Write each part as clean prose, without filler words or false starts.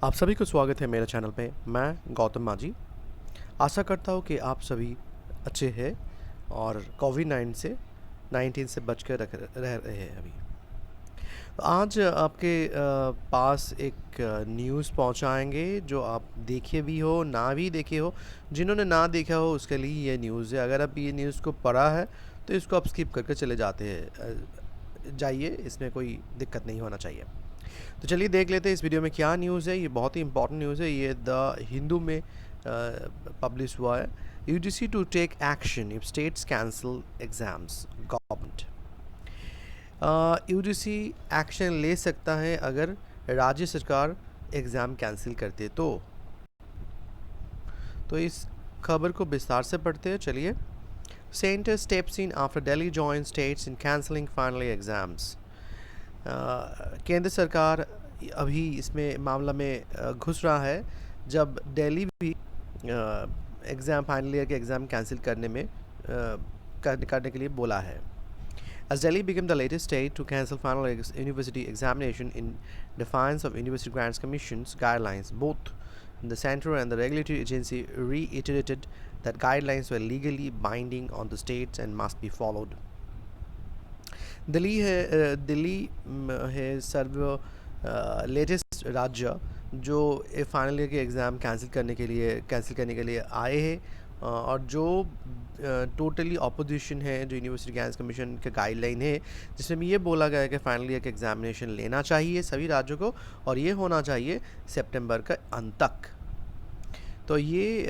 आप सभी को स्वागत है मेरे चैनल पे। मैं गौतम माझी। आशा करता हूँ कि आप सभी अच्छे हैं और कोविड-19 से बच कर रह रहे हैं अभी। तो आज आपके पास एक न्यूज़ पहुँचाएँगे जो आप देखे भी हो, ना भी देखे हो। जिन्होंने ना देखा हो उसके लिए ये न्यूज़ है। अगर आप ये न्यूज़ को पढ़ा है तो इसको आप स्किप करके चले जाते हैं। जाइए, इसमें कोई दिक्कत नहीं होना चाहिए। तो चलिए देख लेते हैं इस वीडियो में क्या न्यूज़ है। ये बहुत ही इंपॉर्टेंट न्यूज़ है। ये द हिंदू में पब्लिश हुआ है। UGC to take action if states cancel exams government. UGC action ले सकता है अगर राज्य सरकार एग्ज़ाम कैंसिल करते तो इस खबर को विस्तार से पढ़ते हैं। चलिए। Centre steps in after Delhi join states in cancelling final exams. केंद्र सरकार अभी इसमें मामला में घुस रहा है जब दिल्ली भी एग्ज़ाम फाइनल ईयर के एग्ज़ाम कैंसिल करने के लिए बोला है। As Delhi became the latest state to cancel final university examination in defiance of University Grants Commission's guidelines, both the center and the regulatory agency reiterated that guidelines were legally binding on the states and must be followed. Delhi है सर्व latest राज्य जो final year के exam cancel करने के लिए आए हैं और जो टोटली अपोजिशन है जो यूनिवर्सिटी ग्रांट्स कमीशन का गाइडलाइन है जिसमें ये बोला गया है कि फाइनल ईयर का एग्ज़ामिनेशन लेना चाहिए सभी राज्यों को और ये होना चाहिए सितंबर का अंत तक। तो ये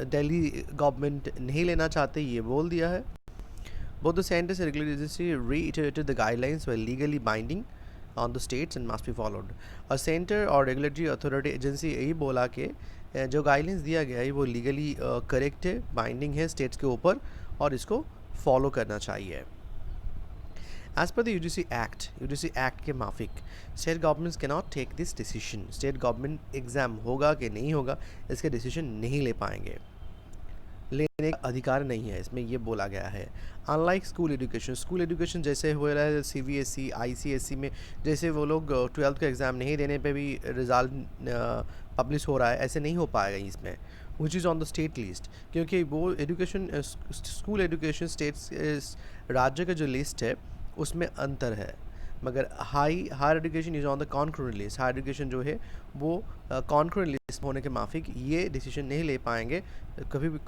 दिल्ली गवर्नमेंट नहीं लेना चाहते, ये बोल दिया है। Both the centers and regulatory agency reiterated the guidelines were legally binding on the states and must be followed. और सेंटर और रेगुलेटरी अथॉरिटी एजेंसी यही बोला कि जो गाइडलाइंस दिया गया है वो लीगली करेक्ट है, बाइंडिंग है स्टेट्स के ऊपर और इसको फॉलो करना चाहिए। As per the UGC Act के माफिक state governments cannot take this decision. State government exam होगा कि नहीं होगा इसके डिसीजन नहीं ले पाएंगे, लेने का अधिकार नहीं है, इसमें ये बोला गया है। अनलाइक स्कूल एजुकेशन जैसे हो रहा है CBSE ICSE में, जैसे वो लोग 12th का एग्ज़ाम नहीं देने पे भी रिज़ल्ट पब्लिश हो रहा है, ऐसे नहीं हो पाएगा इसमें, which is on the state list. क्योंकि वो एजुकेशन स्कूल एजुकेशन स्टेट्स राज्य का जो लिस्ट है उसमें अंतर है, मगर higher education is on the concurrent list. Higher education जो है वो कॉन्करेंट लिस्ट होने के माफिक ये डिसीजन नहीं ले पाएंगे कभी भी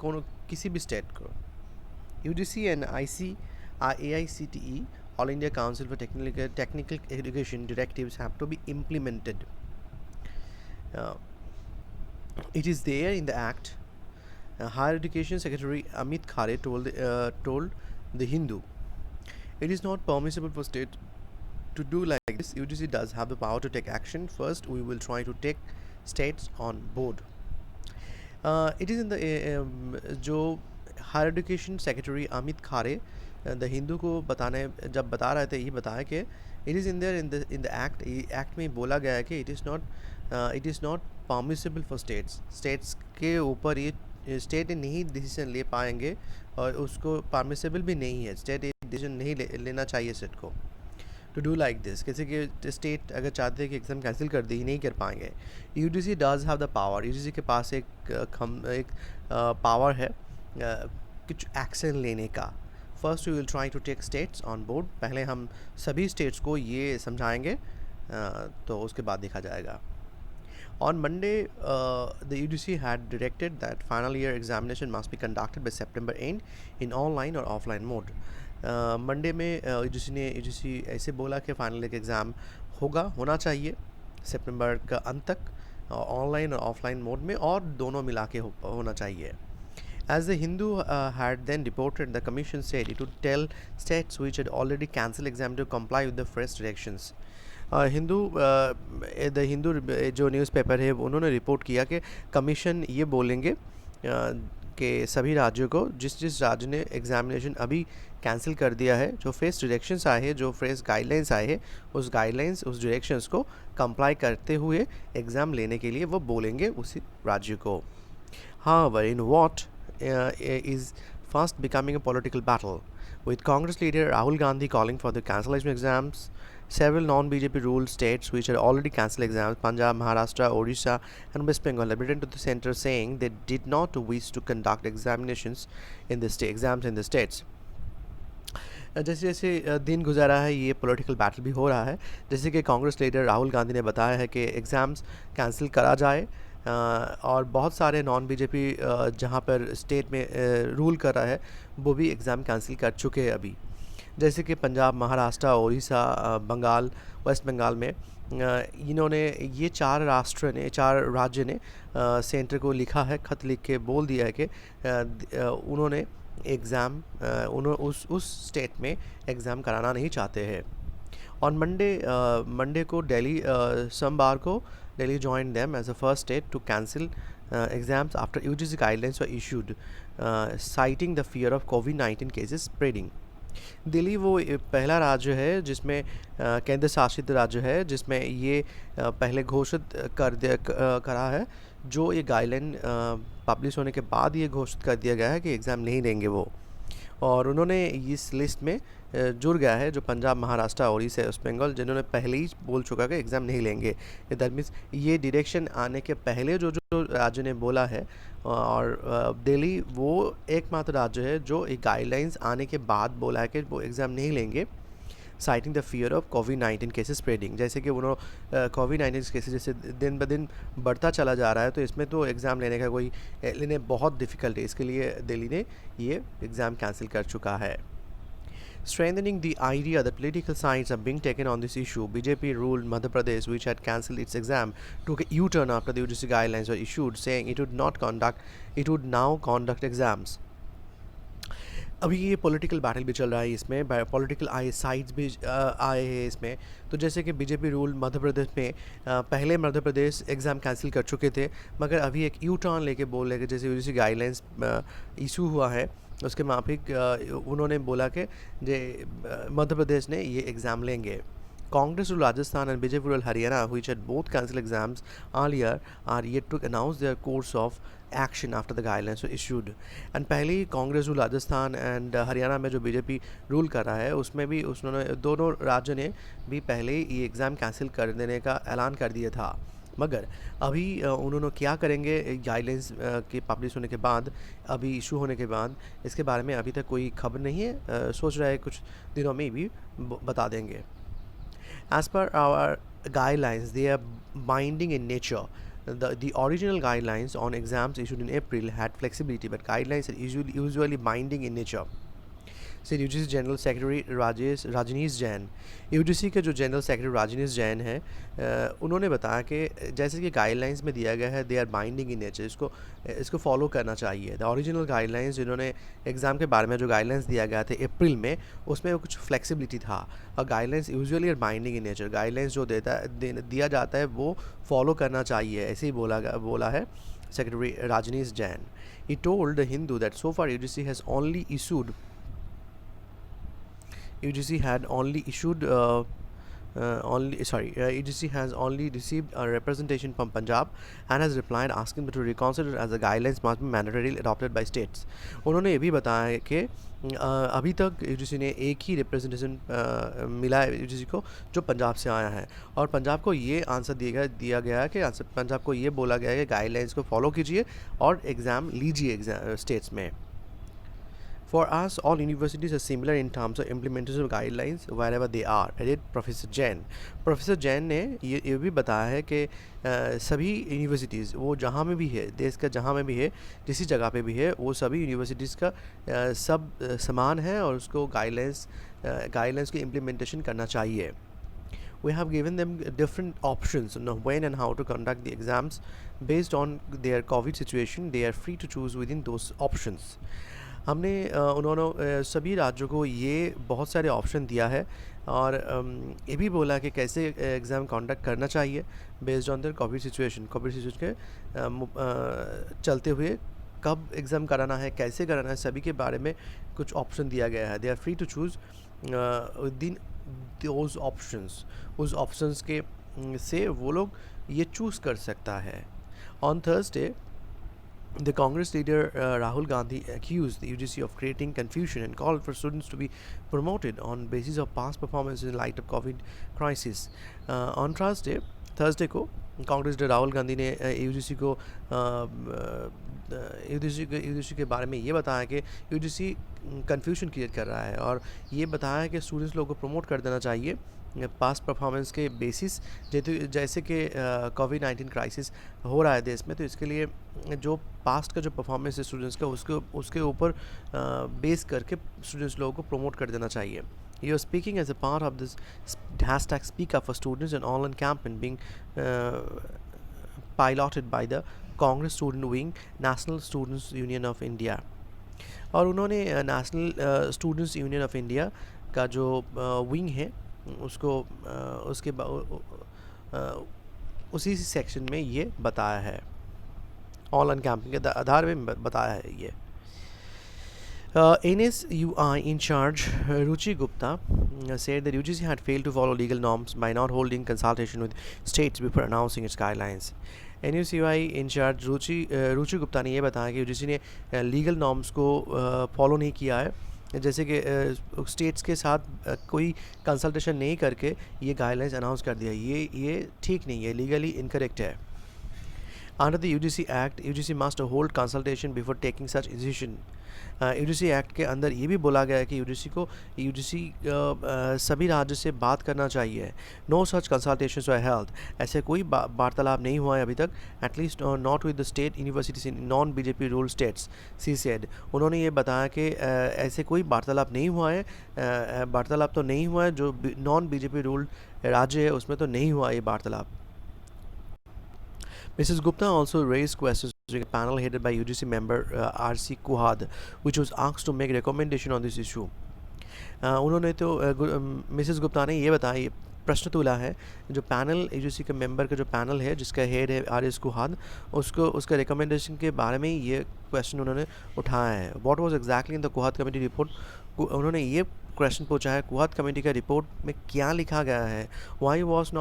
किसी भी स्टेट को। UGC and AICTE all India council for technical education directives have to be implemented. It is there in the act. Higher Education Secretary Amit Khare told the Hindu, it is not permissible for state to do like this. UGC does have the power to take action. First, we will try to take states on board. It is in the जो higher education secretary Amit खारे the Hindu को जब बता रहे थे, ये बताया कि it is in there in the act में बोला गया है कि it is not permissible for states के ऊपर ये स्टेट नहीं डिसीजन ले पाएंगे और उसको परमिसिबल भी नहीं है, स्टेट डिसीजन नहीं लेना चाहिए स्टेट को टू डू लाइक दिस। किसी के स्टेट अगर चाहते हैं कि एग्ज़ाम कैंसिल कर दे, ही नहीं कर पाएंगे। UGC does have the power. UGC के पास एक पावर है कुछ एक्शन लेने का। First we will try to take states on board. पहले हम सभी स्टेट्स को ये समझाएंगे तो उसके बाद देखा जाएगा। On Monday, the UGC had directed that final year examination must be conducted by September end in online or offline mode. Monday में UGC ऐसे बोला कि फाइनल ईयर एग्ज़ाम होना चाहिए सितंबर का अंत तक, ऑनलाइन और ऑफलाइन मोड में, और दोनों मिला के होना चाहिए। As the Hindu had then reported, the commission said it would tell states which had already cancelled exam to comply with the fresh directions. The Hindu जो न्यूज़पेपर है उन्होंने रिपोर्ट किया कि कमीशन ये बोलेंगे कि सभी राज्यों को जिस राज्य ने एग्ज़ामिनेशन अभी कैंसिल कर दिया है, जो फ्रेश डायरेक्शंस आए हैं, जो फ्रेश गाइडलाइंस आए हैं, उस डायरेक्शंस को कंप्लाई करते हुए एग्ज़ाम लेने के लिए वो बोलेंगे उसी राज्य को। However, in what is fast becoming a political battle, with Congress leader Rahul Gandhi calling for the cancellation of exams Several non-BJP ruled states which had already cancelled exams, Punjab, Maharashtra, Odisha, and West Bengal, have written to the center saying they did not wish to conduct examinations in the exams in the states. जैसे जैसे दिन गुजरा है ये political battle भी हो रहा है, जैसे कि कांग्रेस लीडर राहुल गांधी ने बताया है कि एग्ज़ाम्स कैंसिल करा जाए, और बहुत सारे नॉन बीजेपी जहां पर स्टेट में रूल कर रहा है वो भी एग्ज़ाम कैंसिल कर चुके हैं अभी, जैसे कि पंजाब, महाराष्ट्र, उड़ीसा, बंगाल, वेस्ट बंगाल में इन्होंने ये चार राज्य ने सेंटर को लिखा है, ख़त लिख के बोल दिया है कि उन्होंने एग्ज़ाम उस स्टेट में एग्ज़ाम कराना नहीं चाहते हैं। ऑन मंडे को सोमवार को Delhi joined them as the first state to cancel exams after UGC guidelines were issued, citing the fear of COVID-19 cases spreading. Delhi वो पहला राज्य है जिसमें केंद्र शासित राज्य है जिसमें ये पहले घोषित करा है, जो ये गाइडलाइन पब्लिश होने के बाद ये घोषित कर दिया गया है कि एग्ज़ाम नहीं लेंगे वो, और उन्होंने इस लिस्ट में जुड़ गया है जो पंजाब, महाराष्ट्र, उड़ीसा, वेस्ट बंगाल, जिन्होंने पहले ही बोल चुका कि एग्ज़ाम नहीं लेंगे। दैट मीन्स ये डायरेक्शन आने के पहले जो जो राज्य ने बोला है, और दिल्ली वो एकमात्र राज्य है जो एक गाइडलाइंस आने के बाद बोला है कि वो एग्ज़ाम नहीं लेंगे, साइटिंग द फियर ऑफ कोविड-19 केसेस स्प्रेडिंग। जैसे कि उन्होंने कोविड-19 केसेस जैसे दिन ब दिन बढ़ता चला जा रहा है, तो इसमें तो एग्ज़ाम लेने बहुत डिफ़िकल्ट है, इसके लिए दिल्ली ने ये एग्ज़ाम कैंसिल कर चुका है। Strengthening the idea that political sides are being taken on this issue, BJP ruled Madhya Pradesh, which had cancelled its exam, took a U-turn after the UGC guidelines were issued, saying it would now conduct exams. अभी ये political battle भी चल रहा है, इसमें political sides भी आए हैं इसमें। तो जैसे कि बीजेपी रूल मध्य प्रदेश में पहले मध्य प्रदेश एग्ज़ाम कैंसिल कर चुके थे, मगर अभी एक यू टर्न लेके बोल रहे कि जैसे यूजीसी गाइडलाइंस इशू हुआ है उसके माफिक उन्होंने बोला कि मध्य प्रदेश ने ये एग्ज़ाम लेंगे। Congress ruled Rajasthan and BJP ruled Haryana, which had both cancelled exams earlier, are yet to announce their course of action after the guidelines were issued. And पहले ही कांग्रेस रूल राजस्थान एंड हरियाणा में जो बीजेपी रूल कर रहा है उसमें भी उन्होंने दोनों राज्यों ने भी पहले ही ये एग्ज़ाम कैंसिल कर देने का ऐलान कर दिया था, मगर अभी उन्होंने क्या करेंगे गाइडलाइंस के पब्लिश होने के बाद, अभी इशू होने के बाद, इसके बारे में अभी तक कोई खबर नहीं है। सोच रहा है कुछ दिनों में भी बता देंगे। As per our guidelines, they are binding in nature. The original guidelines on exams issued in April had flexibility, but guidelines are usually binding in nature, said UGC General Secretary Rajneesh Jain। UGC के जो general secretary Rajneesh Jain हैं, उन्होंने बताया कि जैसे कि guidelines में दिया गया है, they are binding in nature, इसको फॉलो करना चाहिए। द ओरिजिनल गाइडलाइंस जिन्होंने एग्ज़ाम के बारे में जो गाइडलाइंस दिया गया था अप्रैल में, उसमें कुछ फ्लेक्सिबिलिटी था, और guidelines usually are binding in nature. Guidelines जो दिया जाता है वो फॉलो करना चाहिए, ऐसे ही बोला है secretary Rajneesh Jain. He told the Hindu that so far UGC has only issued UGC had only issued UGC has only received a representation from Punjab and has replied asking them to reconsider as the guidelines must be mandatorily adopted by states। उन्होंने ये भी बताया कि अभी तक UGC ने एक ही representation मिला है UGC को जो पंजाब से आया है, और पंजाब को ये आंसर दिया गया है कि पंजाब को ये बोला गया है कि गाइडलाइंस को फॉलो कीजिए और एग्ज़ाम लीजिए स्टेट्स में। For us, all universities are similar in terms of implementation of guidelines wherever they are, added Professor Jain। Professor Jain ने ये भी बताया है कि सभी यूनिवर्सिटीज़ वो जहाँ में भी है, देश का जहाँ में भी है, जिस जगह पे भी है, वो सभी यूनिवर्सिटीज़ का सब समान है और उसको गाइडलाइंस की इम्प्लीमेंटेशन करना चाहिए। We have given them different options on when and how to conduct the exams based on their COVID situation. They are free to choose within those options। हमने उन्होंने सभी राज्यों को ये बहुत सारे ऑप्शन दिया है, और ये भी बोला कि कैसे एग्ज़ाम कंडक्ट करना चाहिए based on their Covid situation के चलते हुए कब एग्ज़ाम कराना है, कैसे कराना है, सभी के बारे में कुछ ऑप्शन दिया गया है। They are free to choose within those options, उस ऑप्शंस के से वो लोग ये चूज़ कर सकता है। On Thursday The Congress leader Rahul Gandhi accused the UGC of creating confusion and called for students to be promoted on basis of past performance in light of COVID crisis. On Thursday को Congress leader Rahul Gandhi ने UGC को UGC के बारे में ये बताया कि UGC confusion create कर रहा है और ये बताया कि स्टूडेंट्स लोगों को प्रमोट कर देना चाहिए पास्ट परफॉर्मेंस के बेसिस, जैसे कि कोविड-19 क्राइसिस हो रहा है देश में, तो इसके लिए जो पास्ट का जो परफॉर्मेंस है स्टूडेंट्स का उसके ऊपर बेस करके स्टूडेंट्स लोगों को प्रमोट कर देना चाहिए. You are speaking as a part of this hashtag Speak Up for Students, an online campaign being piloted by the Congress Student Wing, National Students Union of India. और उन्होंने national students union of India का जो wing है उसको उसी section में ये बताया है, ऑनलाइन कैंपिंग के आधार में बताया है ये. NSUI in charge Ruchi Gupta said that UGC had failed to follow legal norms by not holding consultation with states before announcing its guidelines. NSUI in charge रुचि गुप्ता ने ये बताया कि UGC ने लीगल नॉर्म्स को फॉलो नहीं किया है, जैसे कि स्टेट्स के साथ कोई कंसल्टेशन नहीं करके ये गाइडलाइंस अनाउंस कर दिया. ये ठीक नहीं है, लीगली इनकरेक्ट है. Under the UGC Act, UGC must hold consultation before taking such decision. UGC Act के अंदर ये भी बोला गया है कि UGC सभी राज्य से बात करना चाहिए. No such consultations were held. ऐसे कोई वार्तालाप नहीं हुआ है अभी तक, at least not with the state universities in non-BJP ruled states, she said. उन्होंने ये बताया कि ऐसे कोई वार्तालाप नहीं हुआ है, वार्तालाप तो नहीं हुआ है जो non-BJP ruled राज्य है उसमें तो नहीं हुआ ये वार्तालाप. Mrs. Gupta also raised questions during a panel headed by UGC member R.C. Kuhad, which was asked to make recommendation on this issue. उन्होंने तो मिसेस गुप्ता ने ये बताया, प्रश्न तुला है जो पैनल यूजीसी के मेंबर का जो पैनल है जिसका हेड है R.S. कुहाद, उसका रिकमेंडेशन के बारे में ये क्वेश्चन उन्होंने उठाया है. What was exactly in the Kuhad committee report. उन्होंने ये क्वेश्चन पूछा है कुहाद कमेटी का रिपोर्ट में क्या लिखा गया है. Why was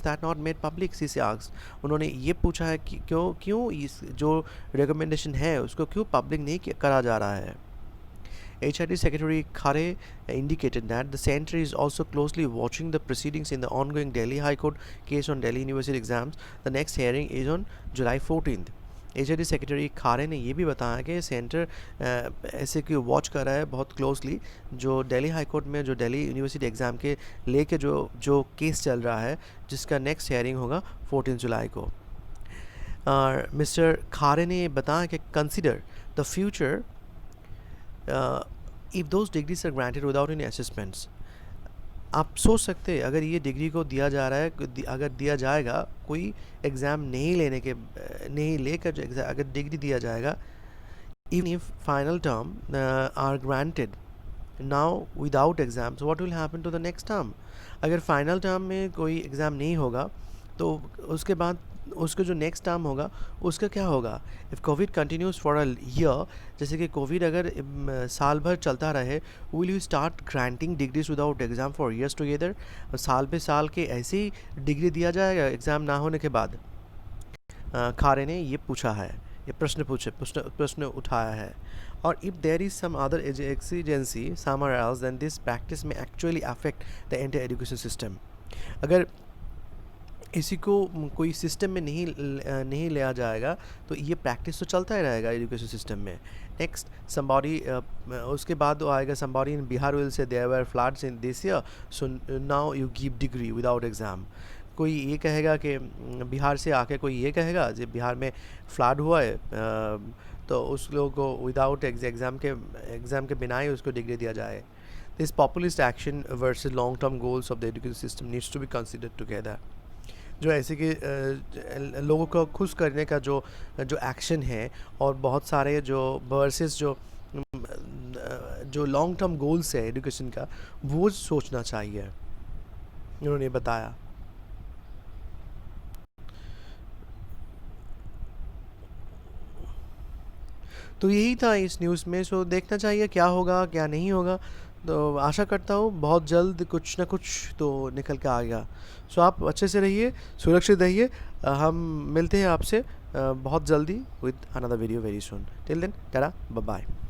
that not made public, सी से आस्क्ड. उन्होंने ये पूछा है कि क्यों इस जो रिकमेंडेशन है उसको क्यों पब्लिक नहीं करा जा रहा है. HRD Secretary Khare indicated that the center is also closely watching the proceedings in the ongoing Delhi High Court case on Delhi University exams. The next hearing is on July 14th. HRD Secretary खारे ने ये भी बताया कि centre ऐसे कि watch कर रहा है बहुत क्लोजली जो दिल्ली हाई कोर्ट में जो दिल्ली यूनिवर्सिटी एग्ज़ाम के लेके जो केस चल रहा है जिसका नेक्स्ट हेयरिंग होगा 14 जुलाई को. मिस्टर खारे ने बताया कि consider the future if those degrees are granted without any assessments. आप सोच सकते हैं अगर ये डिग्री को दिया जा रहा है, अगर दिया जाएगा कोई एग्ज़ाम नहीं लेकर जो अगर डिग्री दिया जाएगा, even if final term are granted now without exams, what will happen to the next term. अगर फाइनल टर्म में कोई एग्ज़ाम नहीं होगा तो उसके बाद उसका जो नेक्स्ट टर्म होगा उसका क्या होगा. If Covid continues for a year, जैसे कि कोविड अगर साल भर चलता रहे, will you start granting degrees without exam for years together. साल पे साल के ऐसे ही डिग्री दिया जाएगा एग्ज़ाम ना होने के बाद. खारे ने ये पूछा है, ये प्रश्न उठाया है. और if there is some other exigency somewhere else then this practice में actually affect the entire education system. अगर इसी को कोई सिस्टम में नहीं लिया जाएगा तो ये प्रैक्टिस तो चलता ही रहेगा एजुकेशन सिस्टम में. नेक्स्ट somebody उसके बाद आएगा somebody in Bihar will say there were floods in this year so now you give degree without exam. कोई ये कहेगा कि बिहार से आके कोई ये कहेगा जब बिहार में फ्लड हुआ है तो उस लोगों को विदाउट एग्ज़ाम के बिना ही उसको डिग्री दिया जाए. This populist action versus long term goals of the education system needs to be considered together. जो ऐसे कि लोगों को खुश करने का जो एक्शन है और बहुत सारे जो वर्सेस जो लॉन्ग टर्म गोल्स है एजुकेशन का, वो सोचना चाहिए, उन्होंने बताया. तो यही था इस न्यूज़ में. सो देखना चाहिए क्या होगा क्या नहीं होगा. तो आशा करता हूँ बहुत जल्द कुछ ना कुछ तो निकल के आ गया. सो आप अच्छे से रहिए, सुरक्षित रहिए. हम मिलते हैं आपसे बहुत जल्दी with another video very soon. Till then, tada, bye bye.